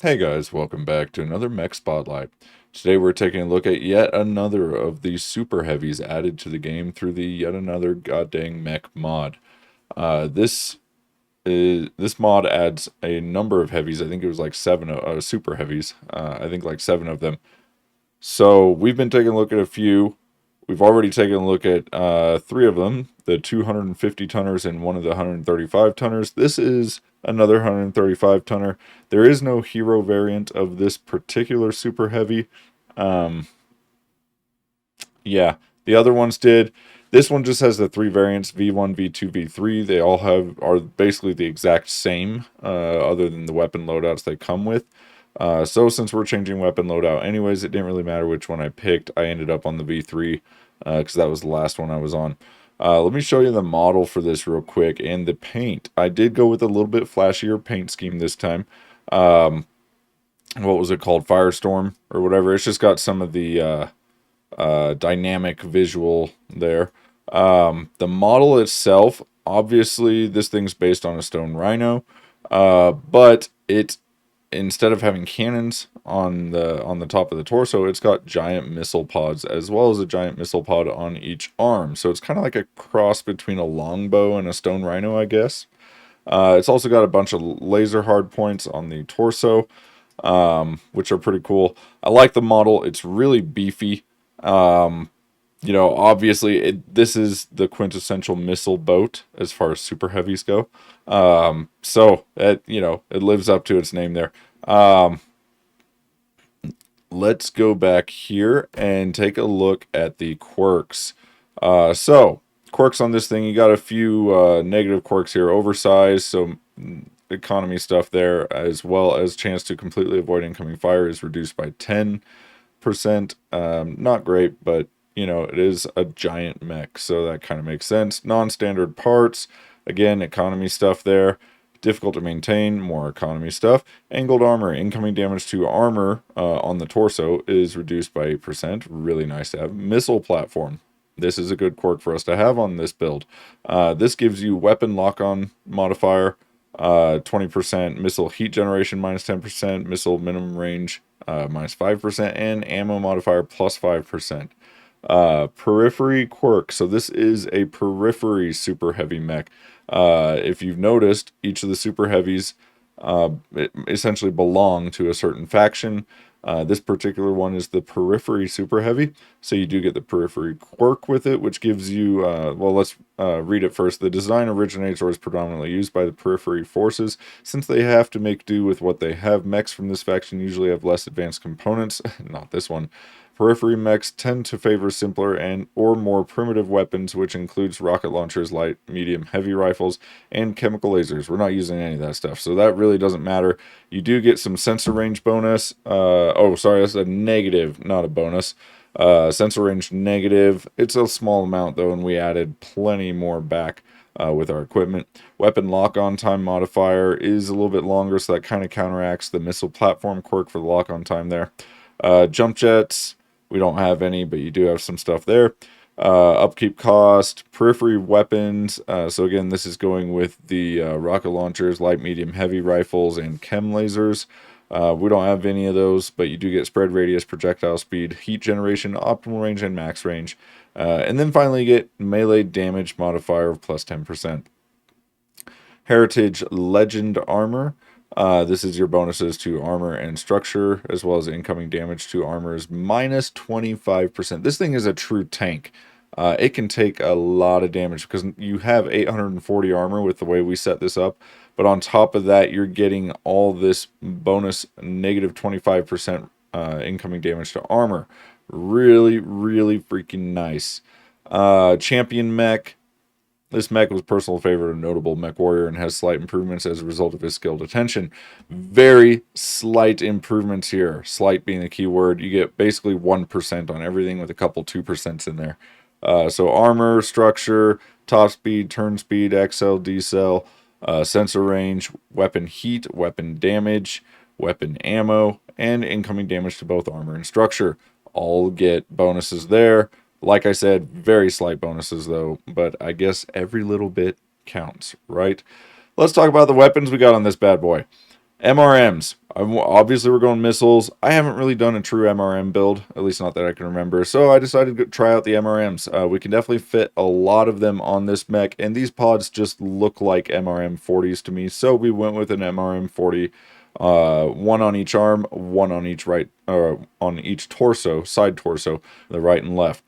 Hey guys, welcome back to another Mech Spotlight. Today we're taking a look at yet another of these super heavies added to the game through the yet another goddamn mech mod. This mod adds a number of heavies. I think it was like super heavies. I think like seven of them. So we've been taking a look at a few. We've already taken a look at three of them, the 250 tonners and one of the 135 tonners. This is another 135 tonner. There is no hero variant of this particular super heavy. Um, yeah, the other ones did. This one just has the three variants: V1, V2, V3. They all are basically the exact same, other than the weapon loadouts they come with. So since we're changing weapon loadout anyways, it didn't really matter which one I picked. I ended up on the V3 because that was the last one I was on. Let me show you the model for this real quick and the paint. I did go with a little bit flashier paint scheme this time. What was it called? Firestorm or whatever. It's just got some of the dynamic visual there. The model itself, obviously, this thing's based on a stone rhino, but it instead of having cannons on the top of the torso, it's got giant missile pods as well as a giant missile pod on each arm. So it's kind of like a cross between a longbow and a stone rhino, I guess. It's also got a bunch of laser hard points on the torso, which are pretty cool. I like the model. It's really beefy. Obviously, this is the quintessential missile boat as far as super heavies go. So it lives up to its name there. Let's go back here and take a look at the quirks. So quirks on this thing, you got a few negative quirks here: oversized, so economy stuff there, as well as chance to completely avoid incoming fire is reduced by 10%. Not great, but it is a giant mech, so that kind of makes sense. Non-standard parts, again, economy stuff there. Difficult to maintain, more economy stuff. Angled armor, incoming damage to armor on the torso is reduced by 8%. Really nice to have. Missile platform. This is a good quirk for us to have on this build. This gives you weapon lock-on modifier, 20%, missile heat generation minus 10%, missile minimum range minus 5%, and ammo modifier plus 5%. Periphery quirk. So this is a periphery super heavy mech. If you've noticed, each of the super heavies essentially belong to a certain faction. This particular one is the periphery super heavy, so you do get the periphery quirk with it, which gives you, well, let's read it first. The design originates or is predominantly used by the periphery forces. Since they have to make do with what they have, mechs from this faction usually have less advanced components. Not this one. Periphery mechs tend to favor simpler and or more primitive weapons, which includes rocket launchers, light, medium, heavy rifles, and chemical lasers. We're not using any of that stuff, so that really doesn't matter. You do get some sensor range bonus. Oh, sorry, that's a negative, not a bonus. Sensor range negative. It's a small amount, though, and we added plenty more back with our equipment. Weapon lock-on time modifier is a little bit longer, so that kind of counteracts the missile platform quirk for the lock-on time there. Jump jets. We don't have any, but you do have some stuff there. Upkeep cost, periphery weapons. So again, this is going with the rocket launchers, light, medium, heavy rifles, and chem lasers. We don't have any of those, but you do get spread radius, projectile speed, heat generation, optimal range, and max range. And then finally, you get melee damage modifier of plus 10%. Heritage Legend Armor. This is your bonuses to armor and structure, as well as incoming damage to armor is minus 25%. This thing is a true tank. It can take a lot of damage because you have 840 armor with the way we set this up. But on top of that, you're getting all this bonus negative 25% incoming damage to armor. Really, really freaking nice. Champion Mech. This mech was personal favorite of notable Mechwarrior and has slight improvements as a result of his skilled attention. Very slight improvements here. Slight being the key word. You get basically 1% on everything with a couple 2% in there. So armor, structure, top speed, turn speed, XL, decel, sensor range, weapon heat, weapon damage, weapon ammo, and incoming damage to both armor and structure. All get bonuses there. Like I said, very slight bonuses though, but I guess every little bit counts, right? Let's talk about the weapons we got on this bad boy. MRMs. Obviously, we're going missiles. I haven't really done a true MRM build, at least not that I can remember. So I decided to try out the MRMs. We can definitely fit a lot of them on this mech, and these pods just look like MRM 40s to me. So we went with an MRM 40, one on each arm, one on each on each torso, side torso, the right and left.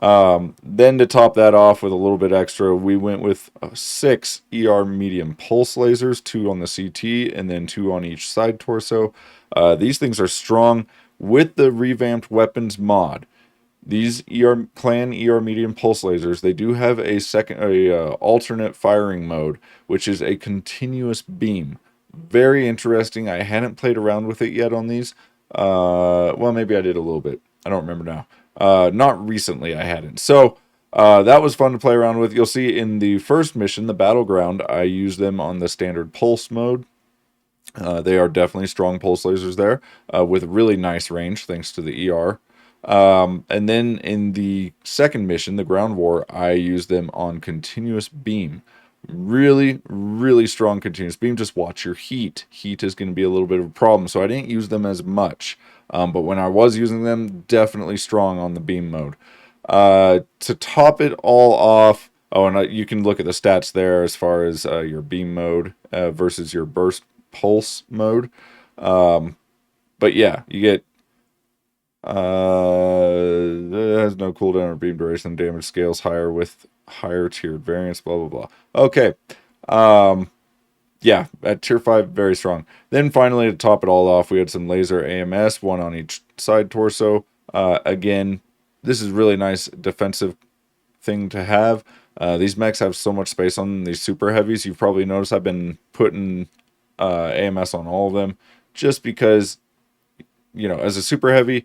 Then to top that off with a little bit extra, we went with 6 ER medium pulse lasers, 2 on the CT and then 2 on each side torso. These things are strong with the revamped weapons mod. These clan ER medium pulse lasers, they do have a alternate firing mode, which is a continuous beam. Very interesting. I hadn't played around with it yet on these. Well, maybe I did a little bit. I don't remember now. Not recently, I hadn't. So that was fun to play around with. You'll see in the first mission, the Battleground, I used them on the standard pulse mode. They are definitely strong pulse lasers there with really nice range thanks to the ER. And then in the second mission, the Groundwar, I used them on continuous beam. Really, really strong continuous beam. Just watch your heat. Heat is going to be a little bit of a problem, so I didn't use them as much. But when I was using them, definitely strong on the beam mode. To top it all off, oh, and you can look at the stats there as far as your beam mode versus your burst pulse mode. But yeah, you get it has no cooldown or beam duration. Damage scales higher with higher tiered variants. Blah blah blah. Okay. Yeah, at tier 5, very strong. Then finally, to top it all off, we had some laser AMS, 1 on each side torso. Again, this is really nice defensive thing to have. These mechs have so much space on them. These super heavies, you've probably noticed I've been putting AMS on all of them just because, you know, as a super heavy,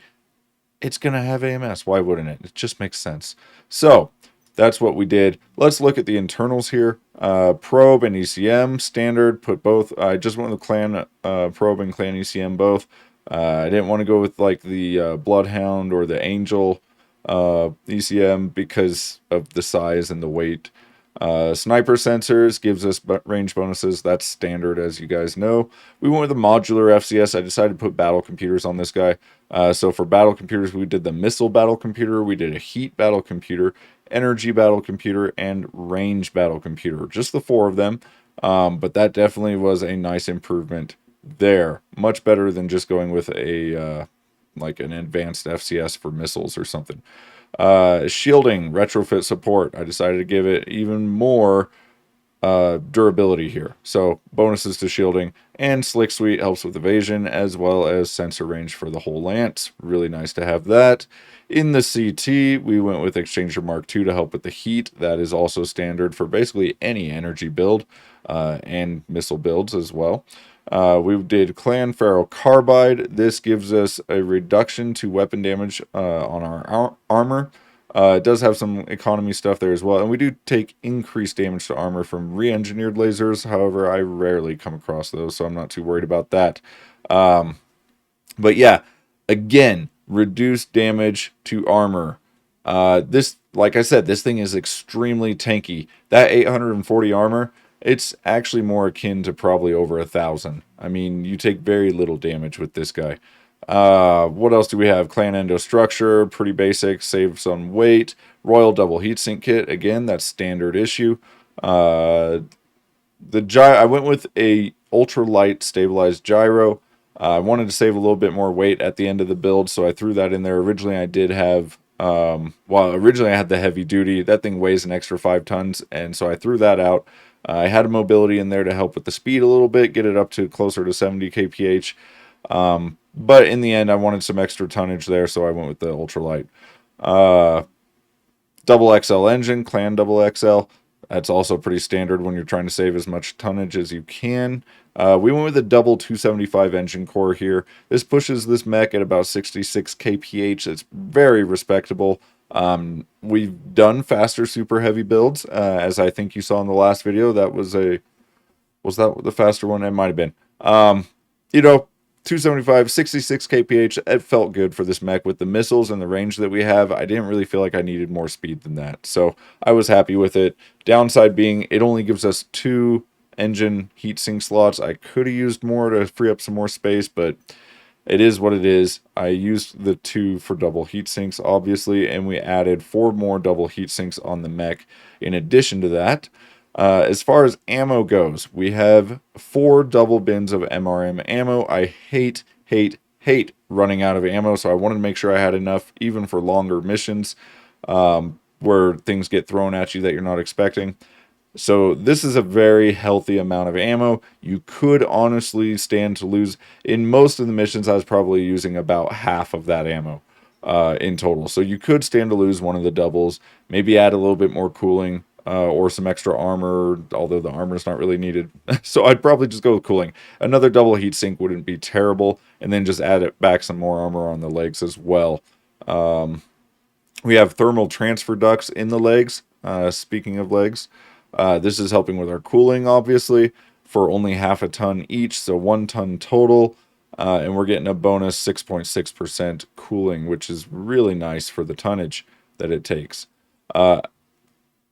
it's going to have AMS. Why wouldn't it? It just makes sense. So that's what we did. Let's look at the internals here. Probe and ECM standard. Put both. I just went with clan probe and clan ECM both. I didn't want to go with like the Bloodhound or the Angel ECM because of the size and the weight. Sniper sensors gives us range bonuses. That's standard, as you guys know. We went with a modular FCS. I decided to put battle computers on this guy. So for battle computers, we did the missile battle computer, we did a heat battle computer, energy battle computer, and range battle computer. Just the 4 of them. But that definitely was a nice improvement there. Much better than just going with a like an advanced FCS for missiles or something. Shielding, retrofit support. I decided to give it even more durability here. So bonuses to shielding, and Slick Suite helps with evasion as well as sensor range for the whole lance. Really nice to have that. In the CT, we went with Exchanger Mark II to help with the heat. That is also standard for basically any energy build and missile builds as well. We did Clan Ferro Carbide. This gives us a reduction to weapon damage on our armor. It does have some economy stuff there as well. And we do take increased damage to armor from re-engineered lasers. However, I rarely come across those, so I'm not too worried about that. But yeah, again, reduced damage to armor. This, like I said, this thing is extremely tanky. That 840 armor, it's actually more akin to probably over 1,000. I mean, you take very little damage with this guy. What else do we have? Clan Endo Structure, pretty basic, saves on weight. Royal Double Heatsink Kit, again, that's standard issue. I went with a ultralight stabilized gyro. I wanted to save a little bit more weight at the end of the build, so I threw that in there. Originally, I did have, originally I had the heavy duty. That thing weighs an extra 5 tons, and so I threw that out. I had a mobility in there to help with the speed a little bit, get it up to closer to 70 kph. But in the end, I wanted some extra tonnage there, so I went with the ultralight. Double XL engine, Clan Double XL. That's also pretty standard when you're trying to save as much tonnage as you can. We went with a double 275 engine core here. This pushes this mech at about 66 kph. It's very respectable. We've done faster super heavy builds, as I think you saw in the last video. Was that the faster one? It might have been. 275, 66 kph, it felt good for this mech with the missiles and the range that we have. I didn't really feel like I needed more speed than that, so I was happy with it. Downside being it only gives us 2 engine heatsink slots. I could have used more to free up some more space, but it is what it is. I used the 2 for double heat sinks, obviously, and we added 4 more double heat sinks on the mech. In addition to that, as far as ammo goes, we have 4 double bins of MRM ammo. I hate running out of ammo, so I wanted to make sure I had enough, even for longer missions, where things get thrown at you that you're not expecting. So this is a very healthy amount of ammo. You could honestly stand to lose. In most of the missions, I was probably using about half of that ammo in total. So you could stand to lose one of the doubles. Maybe add a little bit more cooling or some extra armor, although the armor is not really needed. So I'd probably just go with cooling. Another double heat sink wouldn't be terrible. And then just add it back some more armor on the legs as well. We have thermal transfer ducts in the legs. Speaking of legs, this is helping with our cooling, obviously, for only half a ton each, so 1 ton total. And we're getting a bonus 6.6% cooling, which is really nice for the tonnage that it takes.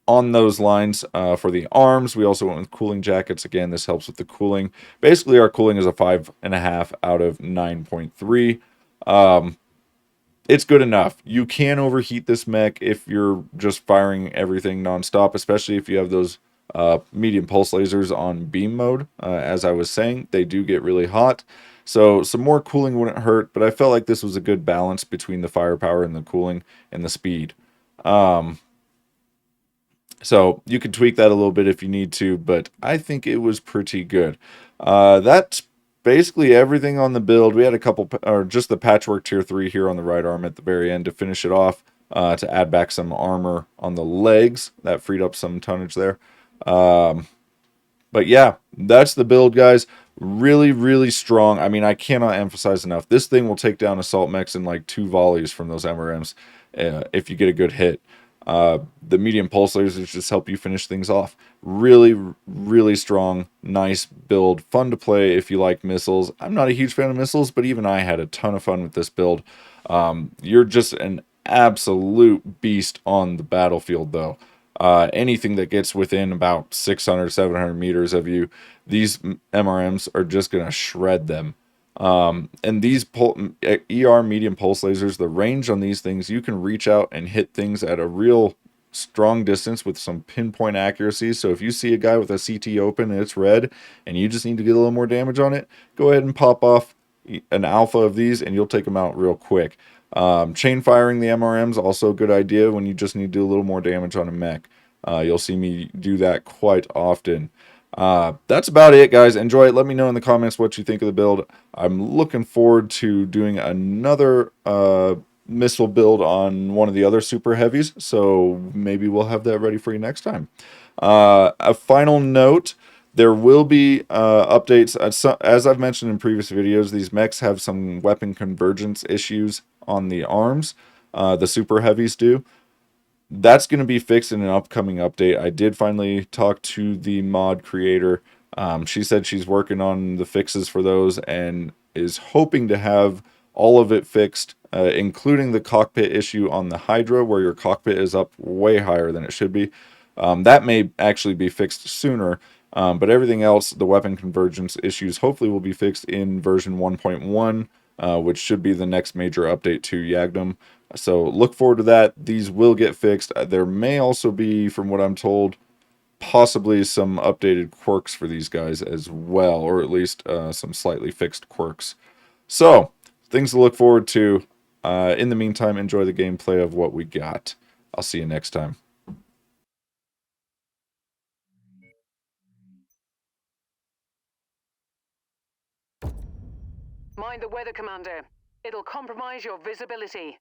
On those lines, for the arms, we also went with cooling jackets. Again, this helps with the cooling. Basically, our cooling is a 5.5 out of 9.3. It's good enough. You can overheat this mech if you're just firing everything nonstop, especially if you have those medium pulse lasers on beam mode. As I was saying, they do get really hot. So some more cooling wouldn't hurt, but I felt like this was a good balance between the firepower and the cooling and the speed. So you can tweak that a little bit if you need to, but I think it was pretty good. That's basically everything on the build. We had a couple, or just the patchwork tier 3 here on the right arm at the very end to finish it off, to add back some armor on the legs. That freed up some tonnage there. But yeah, that's the build, guys. Really strong. I mean, I cannot emphasize enough. This thing will take down assault mechs in like 2 volleys from those MRMs if you get a good hit. The medium pulse lasers just help you finish things off. Really strong, nice build. Fun to play if you like missiles. I'm not a huge fan of missiles, but even I had a ton of fun with this build. You're just an absolute beast on the battlefield, though. Anything that gets within about 600, 700 meters of you, these MRMs are just going to shred them. And these ER medium pulse lasers, the range on these things, you can reach out and hit things at a real strong distance with some pinpoint accuracy. So if you see a guy with a CT open and it's red and you just need to get a little more damage on it, go ahead and pop off an alpha of these and you'll take them out real quick. Chain firing the MRMs, also a good idea when you just need to do a little more damage on a mech. You'll see me do that quite often. That's about it, guys. Enjoy it. Let me know in the comments what you think of the build. I'm looking forward to doing another missile build on one of the other super heavies, so maybe we'll have that ready for you next time. A final note, there will be updates. As I've mentioned in previous videos, these mechs have some weapon convergence issues on the arms. The super heavies do. That's going to be fixed in an upcoming update. I did finally talk to the mod creator. She said she's working on the fixes for those and is hoping to have all of it fixed, including the cockpit issue on the Hydra, where your cockpit is up way higher than it should be. That may actually be fixed sooner, but everything else, the weapon convergence issues, hopefully will be fixed in version 1.1, which should be the next major update to YAGDM. So look forward to that. These will get fixed. There may also be, from what I'm told, possibly some updated quirks for these guys as well, or at least some slightly fixed quirks. So, things to look forward to. In the meantime, enjoy the gameplay of what we got. I'll see you next time. Mind the weather, Commander. It'll compromise your visibility.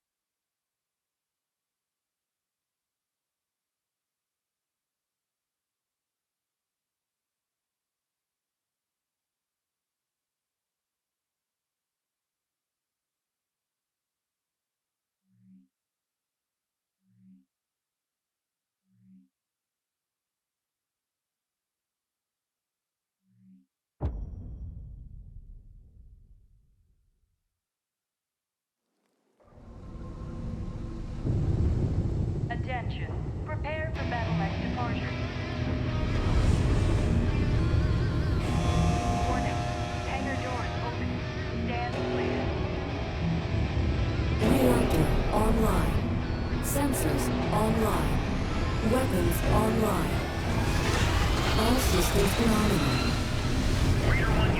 online. Sensors online. Weapons online. All systems nominal. Raider 1